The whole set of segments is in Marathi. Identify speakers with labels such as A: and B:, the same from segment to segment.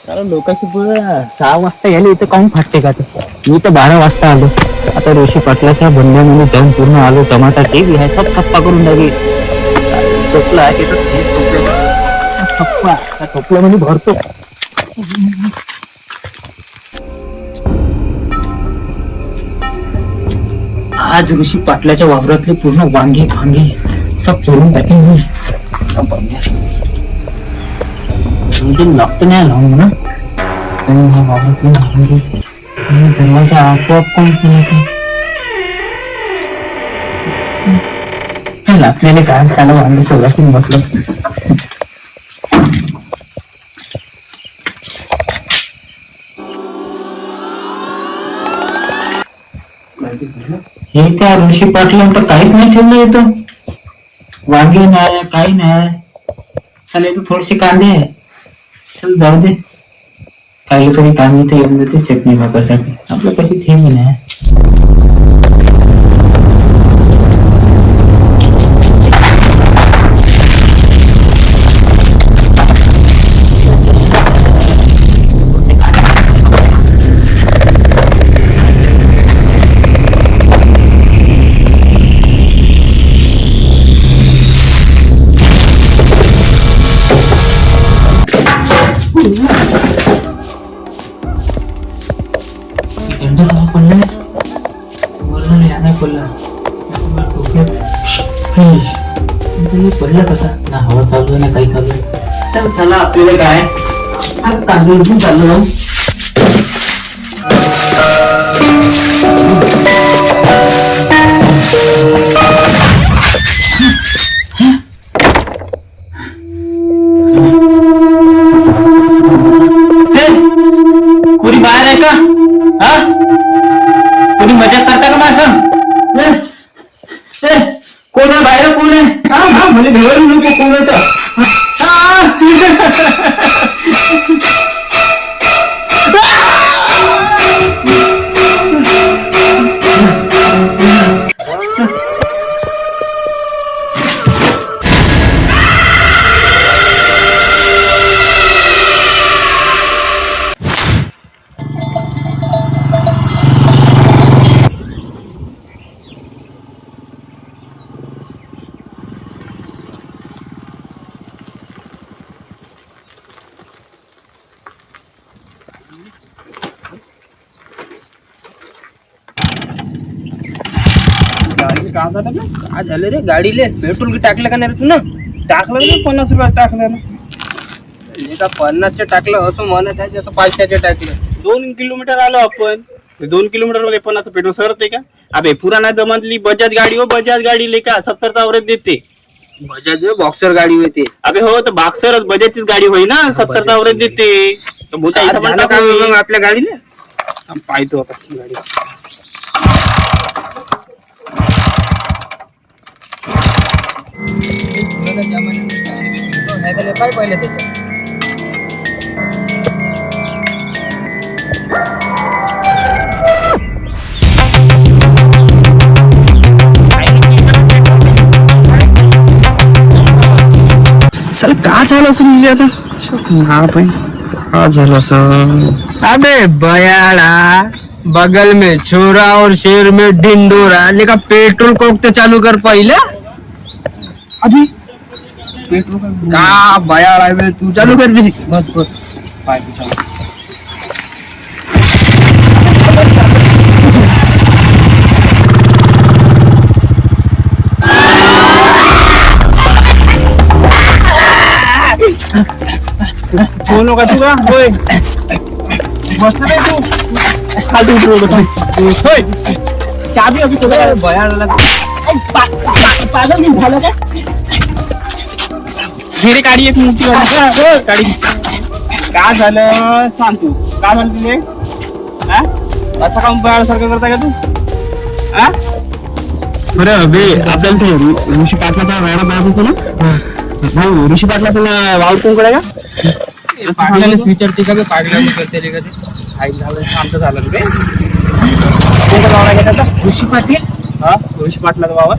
A: कारण लोकांची पुढे 6 वाजता गेले इथं काऊन फाटते का? मी तर 12 वाजता आलो. आता ऋषी पाटलाच्या बंधामध्ये जाऊन पूर्ण आलो. टमाटा जे बी आहे सब सप्पा करून टाकी. टोपला आहे तिथं सप्पा त्या टोपल्यामध्ये भरतो. आज ऋषी पाटलाच्या वावरातले पूर्ण वांगे फांगे सब चोरून टाकेन मी. लागतो नाही आला म्हणा. दरवाजा आपोआप कोण लागलेले काय त्याला वांगे सोडायला म्हटलं. हे त्या ऋषी पाटलांतर काहीच नाही ठेवलं येतं. वांगे नाही काही नाही. चला इथं थोडेसे कांदे आहे. चल जाऊ दे. काही तरी कांदे तर येऊन देते चटणी भाकरसाठी. आपलं कशी थेंब नाही. पडलं कसा ना हवा चालू आहे ना काही चालू आहे. चल चला आपल्याला काय तांदूळ घेऊन चाललो. कोणी बाहेर आहे का? हा कोणी मजा करता का माझं? कोण आहे बाहेर? कोण आहे? हा म्हणजे घर नको कोण येतं.
B: काय झालं रे गाडीले? पेट्रोल की टाकलं का नाही रे तू? ना
C: टाकलं ना 50 रुपयात टाकलं ना.
B: 50चे टाकलं असं म्हणत आहे जसं 500चे टाकलं.
C: 2 किलोमीटर आलो आपण. 2 किलोमीटर मध्ये 50 पेट्रोल सरते का? अबे पुराणा जमातली बजाज गाडी हो. बजाज गाडी ले का 70चा अवरेज देते.
B: बजाज बॉक्सर गाडी होती.
C: अबे हो तर बॉक्सर बजाजचीच गाडी होई ना. 70चा अवरेज देते. तर मोठ्या हिशोबाने
B: का मग आपल्या गाडीने
C: पाहतो आता गाडी.
B: काय पाहिलं त्याच्यात?
C: सर का झालं असं म्हणजे आता? हा पण का झालं असं?
B: अबे बयाड़ा, बगल में छोरा और शेर में ढिंडोरा. लेका पेट्रोल कोक तो चालू कर पहिले.
C: अभी पेट्रोल
B: का बयाड़ा है तू चालू कर दे.
C: बस पाय चालू. बोलो का तू का होय बस ना तू खाली उतरू होय चाबी अभी तो
B: बयाड़ा
C: पागल नाही झालं का? घरी गाडी एक मोठी गाडी का झालं सांग तू. का झालं तुझे? हा असं काम बाळासारखं करता का तू? हा बरं बे आपल्याला ते ऋषी पाटलाचा वाडा बाजू होतो ना. भाऊ ऋषी पाटला तुला वावर कोण कडे का?
B: पागलाला विचारते का? पागलाला करते रे का ते?
C: आई झालं शांत झालं रे.
B: कोणता वावर आहे त्याचा?
C: ऋषी पाटील. हा ऋषी पाटलाचा वावर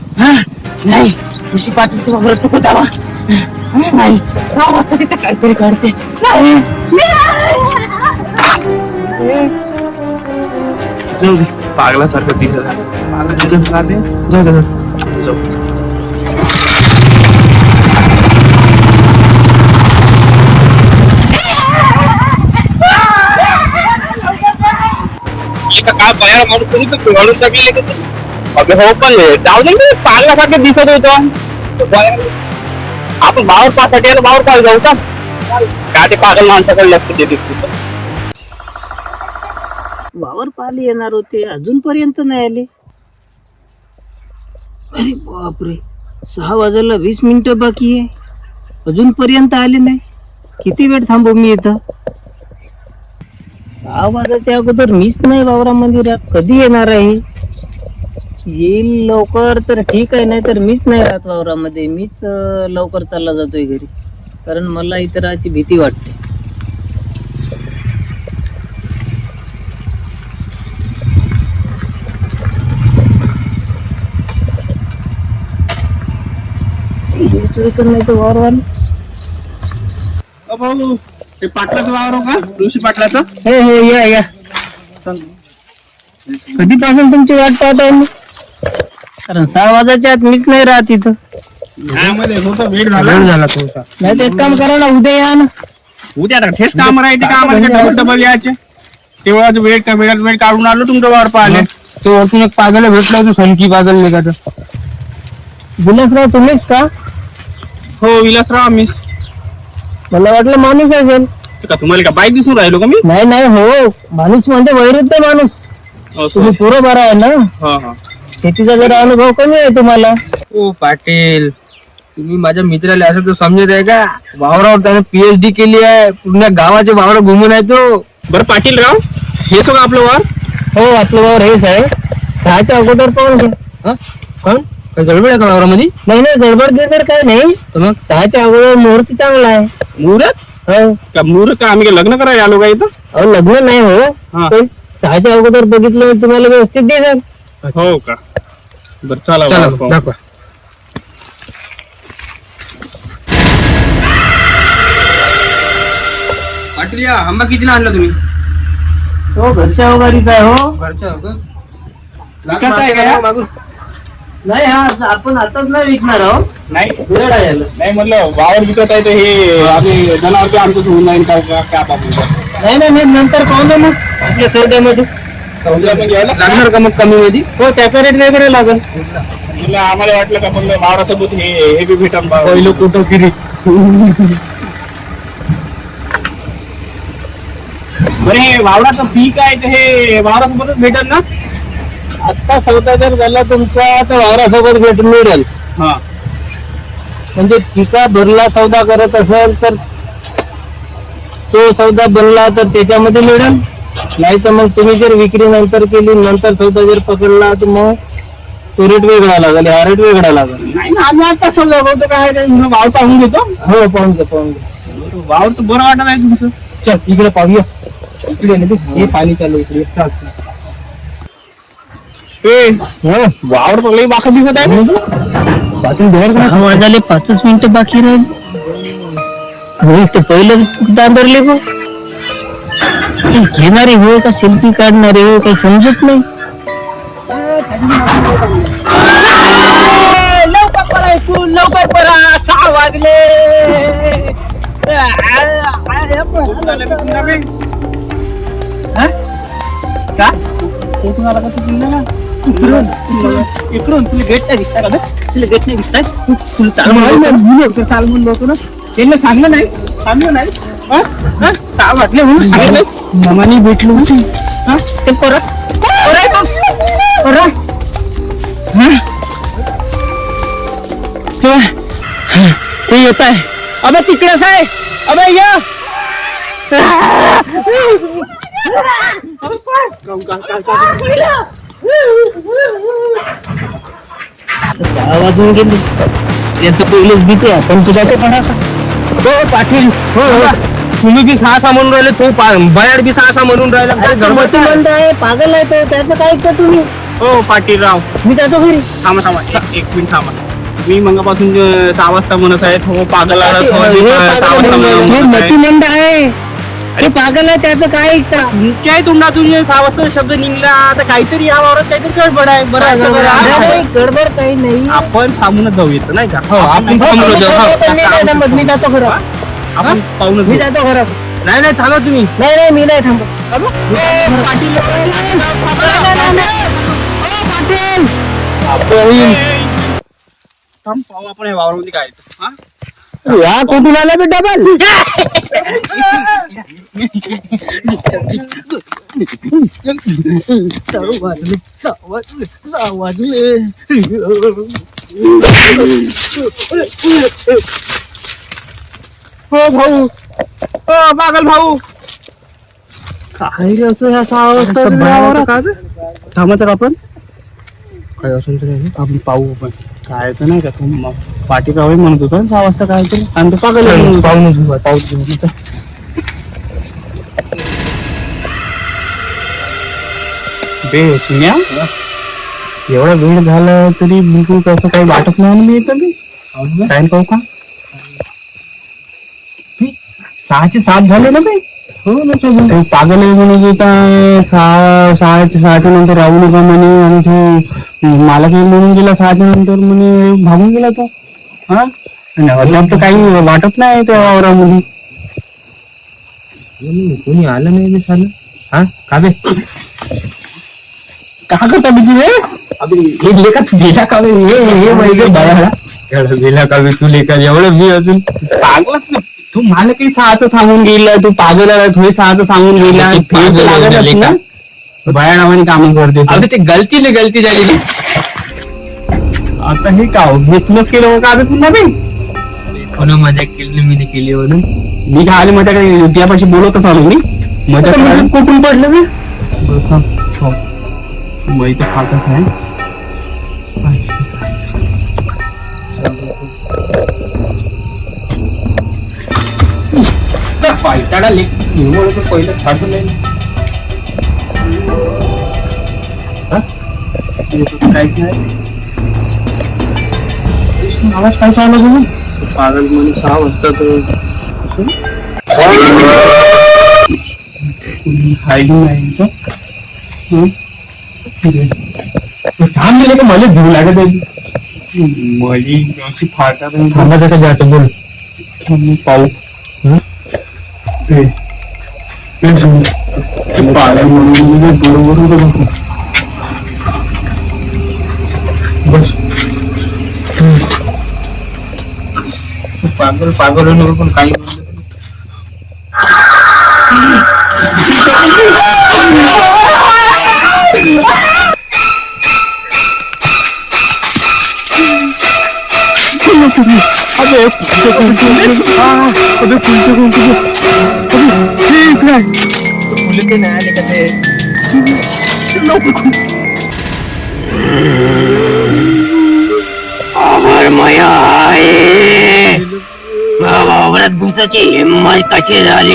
B: नाही. ऋषी पाटीलच्या वावरात नको जावा. नाही 6 वाजता तिथे काहीतरी काढते. नाही
C: जाऊ दे पागलासारखं दिसत आहे. जाऊ दे जाऊ. काय बाहेर माणूस कोणी तर घालून टाकले का तू? अबे हो पण जाऊ दे ना, पागलासारखं दिसत होतं. आपण बावर पासाठी आलो, बावर पास जाऊ का? काय ते पागल माणसाकडे लक्ष देते तुझं.
A: वावर पाली येणार होते अजूनपर्यंत नाही आले. अरे बापरे, 6 वाजायला 20 मिनिटं बाकी आहे, अजूनपर्यंत आले नाही. किती वेळ थांबू मी इथं? 6 वाजायच्या अगोदर मीच नाही वावरामध्ये राहत. कधी येणार आहे? येईल लवकर तर ठीक आहे, नाही तर मीच नाही राहत वावरामध्ये. मीच लवकर चालला जातोय घरी, कारण मला इथं राहायची भीती वाटते. नाही तर वावरवाली
C: भाऊ ते पाटलाचं वावर हो का, ऋषी पाटलाचं?
A: हे या या. कधीपासून तुमची वाट पाहत आहे मी, कारण 6 वाजायच्या आत मीच नाही राहत इथं.
C: वेळ झाला तुमचा.
A: नाही तर एक काम करा ना, उद्या या ना.
C: उद्या आता ठेस काम राहते का आम्हाला डबल यायचे? तेव्हा वेळ काढून आलो तुमचं वावर पाहिले.
B: तो वरतून एक पागल भेटला, तू सनकी पागल निघायचं.
A: विलासराव तुम्हीच का?
C: हो विलासराव मी.
A: मला वाटलं माणूस असेल.
C: का तुम्हाला का बाईक दिसून राहिलो का मी?
A: नाही नाही हो, माणूस म्हणजे वैरुद्ध माणूस. तुम्ही पुरं बरा आहे ना? शेतीचा जरा अनुभव कमी आहे तुम्हाला.
B: ओ पाटील, तुम्ही माझ्या मित्राला असं तो समजत आहे का? वावरावर त्याने PhD केली आहे, पूर्ण गावाचे वावर घुमून आहे तो.
C: बरं पाटील राव, हे सगळं आपलं वावर?
A: हो आपलं वावर हेच आहे. 6च्या अगोदर पाहून घ्या.
B: कोण काय गडबड आहे का वावरामध्ये?
A: नाही नाही, गडबड गिडबड काय नाही.
B: तर मग
A: 6च्या अगोदर मुहूर्त चांगला आहे.
C: मुहूर्त
A: हो.
C: का मुहूर्त का आम्ही लग्न करायला आलो का इथं?
A: अहो लग्न नाही हो,
C: हा.
A: पण 6च्या अगोदर बघितलं तुम्हाला व्यवस्थित दिसेल.
C: हो का? बरं चला
B: चला
C: वावर पाहू.
B: दाखवा. पाटील या आंबा कितीला आणला तुम्ही?
A: हो घरच्या वगैरेच आहे हो.
B: घरच्या का?
C: विकायचा आहे का या?
B: मागून.
A: नाही हा आपण आताच नाही विकणार आहोत.
C: नाही
A: वेळ आहे याला.
C: नाही म्हणलं वावर विकत आहे तर हे आम्ही जनावर आमचं होऊन जाईल का काय बाबू?
A: नाही नाही नाही, नंतर पाहू ना मग आपल्या सौद्यामध्ये.
B: लागणार का मग कमी मध्ये?
A: हो त्याचा रेट वेगळे लागेल.
C: म्हणलं आम्हाला वाटलं का म्हणलं वावरासोबत हे बी भेटन
B: पहिलं कुठं फिरी.
C: बरं हे वावराचं पीक आहे तर हे वावरासोबतच भेटन ना?
A: आता सौदा जर झाला तुमचा तर वावरासोबत भेटून मिळेल.
C: हा
A: म्हणजे पिका भरला सौदा करत असेल तर तो सौदा बनला तर त्याच्यामध्ये मिळेल. नाही तर मग तुम्ही जर विक्री नंतर केली, नंतर सौदा जर पकडला तर मग तो रेट वेगळा लागेल, हा रेट वेगळा लागेल.
C: नाही ना, आम्ही आता समजा होतं काय वावर पाहून घेतो.
A: हो पाहून घ्या पाहून घ्या.
C: वावर तर बरं वाटत आहे तुमचं.
A: चल इकडे पाहूया. इकडे नाही हे पाणी चालू इकडे. चाल
C: वावर तर लई बाखा दिसत आहे.
A: बाकी 6 वाजाले 5 मिनिटं बाकी राहील. ते पहिलं दांदरले हो, घेणारे हो का सेल्फी काढणारे हो काही समजत नाही.
C: लवकर पळा तू, लवकर पळा. 6 वाजले.
A: इकडून तुला गेट नाही दिसताय का? तुला गेट नाही दिसताय? तुला चाल म्हणून होतो ना.
C: त्यांना सांगलं नाही, सांगलं नाही. 6 वाजले म्हणून सांगलं नाही.
A: ममानी भेटलो ते परत ते येत आहे.
C: अबे तिकडेच आहे. अबे या.
A: 6 वाजून गेले. याचं पहिलेच भीती आहे, पण तुझ्या ते पडा.
B: हो पाटील, हो तुम्ही बी 6 म्हणून राहिले, तो बयाड बी 6 म्हणून राहिला.
A: गणपती मंद आहे, पागल आहे तो. त्याचं काय ऐकता तुम्ही?
C: हो पाटील राव,
A: मी जातो घरी.
C: थांबा थांबा एक मिनिट थांबा. मी मंगापासून 6 वाजता म्हणत आहे. हो पागल
A: हे मती मंद आहे.
B: अरे पागल आहे त्याचं काय ऐकता
C: तुमच्याही तोंडातून जे 6 वाजता शब्द निघला आता काहीतरी या वावरात काहीतरी गडबड आहे बरं असं बरं.
B: नाही, गडबड काही नाही
C: आपण थांबूनच जाऊ येतं नाही का
B: हो, आपण थांबलो होतो. हो, पण मी नाही थांबत, मी जातो घरात.
C: आपण पाहूनच
B: मी
C: जाऊ.
B: जातो घरात.
C: नाही नाही थांबा तुम्ही
B: नाही नाही मी नाही थांबत
C: थांब पाहू आपण या वावरामध्ये काय येतं. हा?
B: या कुठून आला बे डबल
C: हो भाऊ हो पागल भाऊ काय रे असं ह्या 6 वाजता
B: असं
C: तुम्ही
B: बाहेर
C: वावरात?
B: का
C: थांबायचं का आपण
B: काय असून तरी
C: आपण पाहू आपण काय तर नाही का तू मग पाठी जाऊ म्हणत होता 6 वाजता काय तरी आणि तो पागल आहे म्हणून.
B: पाहूनच घेऊ पाऊस घेऊ
C: बे सुन्या एवढा वेळ झाला तरी बिलकुल कसं काही वाटत नाही मी येतं बे टाइम पाहू का 6चे 7 झाले ना बे हो ना तो पागल आहे म्हणे की काय 6च्या नंतर राहू नका म्हणे आणि तो मला काही म्हणून गेला 6च्या नंतर म्हणे भागून गेला तो हा अद्याप तर काही वाटत नाही त्या वावरामध्ये
B: कोणी आलं नाही बे सालं
C: हा का बे का करता बिजी रे हे लेखा गेला का बे हे वैगे बाळा गेला का बे तू लेखा एवढं मी अजून पागलच नाही तू मला काही 6चं सांगून गेला तू पागल आहे तू 6चं सांगून गेला
B: ते पागल आहे
C: लागत
B: लेका.
C: ना बाया नावाने कामं करते तू.
B: अरे ते गलती झाली
C: आता हे का घेतलंच केलं का बे पुन्हा बे
B: कोणा मजा केली मी केली म्हणून
C: मी काय आले माझ्या काही त्यापाशी बोलतच आलो मी मजा करायला.
B: कुठून पडलं मी
C: मग इथं खातच नाही पायताडा लेख पहिलं खातून नाही काहीच नाही आवाज काय चालला तुम्ही पागल म्हणून 6 वाजता तर हायडिंग नाही थांब गेले का मला जीव लागत आहे माझी अशी फाटा थांबायचं का जातं बोल पाहू पागल म्हणून बरोबर बस पागल पागल पण काही
B: फुले ते नाही आले का ते
D: माया आहे वावरात घुसाची हिंमत कशी झाली